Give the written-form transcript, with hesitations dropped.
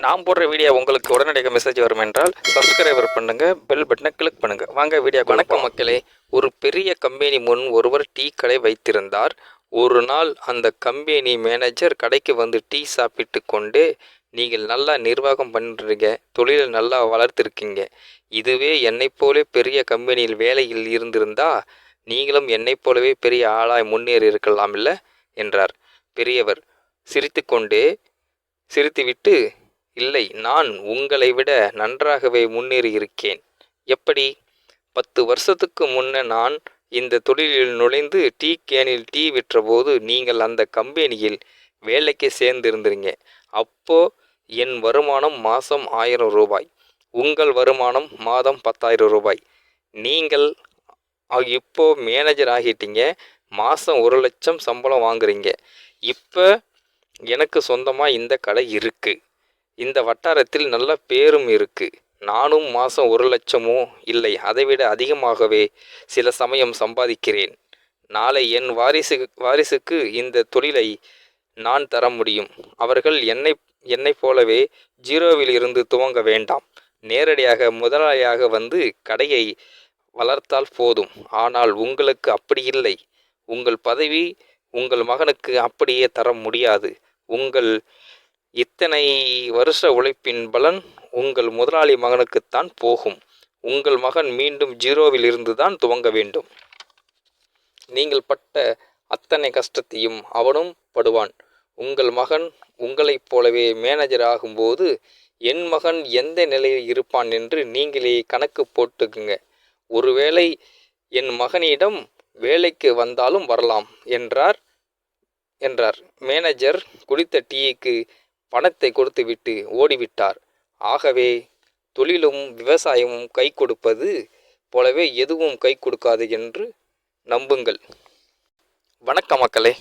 நான் போடுற வீடியோ உங்களுக்கு உடனடியாக மெசேஜ் வரும் என்றால் சப்ஸ்கிரைபர் பண்ணுங்க, பெல் பட்டனை கிளிக் பண்ணுங்க. வாங்க வீடியோ. வணக்கம் மக்களே. ஒரு பெரிய கம்பெனி முன் ஒருவர் டீ கடை வைத்திருந்தார். ஒரு நாள் அந்த கம்பெனி மேனேஜர் கடைக்கு வந்து டீ சாப்பிட்டு கொண்டே, நீங்கள் நல்லா நிர்வாகம் பண்ணுறீங்க, தொழிலை நல்லா வளர்த்துருக்கீங்க. இதுவே என்னைப் போல பெரிய கம்பெனியில் வேலையில் இருந்திருந்தா நீங்களும் என்னைப் போலவே பெரிய ஆளாய் முன்னேறி இருக்கலாம் இல்லை என்றார். பெரியவர் சிரித்துவிட்டு, இல்லை, நான் உங்களை விட நன்றாகவே முன்னேறி இருக்கேன். எப்படி? 10 வருஷத்துக்கு முன்ன நான் இந்த தொழிலில் நுழைந்து டீ கேனில் டீ விற்றபோது நீங்கள் அந்த கம்பெனியில் வேலைக்கு சேர்ந்திருந்தீங்க. அப்போ என் வருமானம் மாதம் 1000 ரூபாய். உங்கள் வருமானம் மாதம் 10,000 ரூபாய். நீங்கள் இப்போ மேனேஜர் ஆகிட்டீங்க. மாதம் 1 லட்சம் சம்பளம் வாங்குறீங்க. இப்போ எனக்கு சொந்தமாக இந்த கடை இருக்குது. இந்த வட்டாரத்தில் நல்ல பேரும் இருக்கு. நானும் மாதம் 1 லட்சமோ இல்லை அதைவிட அதிகமாகவே சில சமயம் சம்பாதிக்கிறேன். நாளை என் வாரிசுக்கு இந்த தொழிலை நான் தர முடியும். அவர்கள் என்னைப் போலவே ஜீரோவில் இருந்து துவங்க வேண்டாம். நேரடியாக முதலாளியாக வந்து கடையை வளர்த்தால் போதும். ஆனால் உங்களுக்கு அப்படி இல்லை. உங்கள் பதவி உங்கள் மகனுக்கு அப்படியே தர முடியாது. உங்கள் இத்தனை வருஷ உழைப்பின் பலன் உங்கள் முதலாளி மகனுக்குத்தான் போகும். உங்கள் மகன் மீண்டும் ஜீரோவில் இருந்து தான் துவங்க வேண்டும். நீங்கள் பட்ட அத்தனை கஷ்டத்தையும் அவனும் படுவான். உங்கள் மகன் உங்களைப் போலவே மேனேஜர் ஆகும்போது என் மகன் எந்த நிலையில் இருப்பான் என்று நீங்களே கணக்கு போட்டுக்குங்க. ஒருவேளை என் மகனிடம் வேலைக்கு வந்தாலும் வரலாம் என்றார். மேனேஜர் குடித்த டீக்கு பணத்தை கொடுத்துவிட்டு ஓடிவிட்டார். ஆகவே தொழிலும் விவசாயமும் கை கொடுப்பது போலவே எதுவும் கை கொடுக்காது என்று நம்புங்கள். வணக்கம் மக்களே.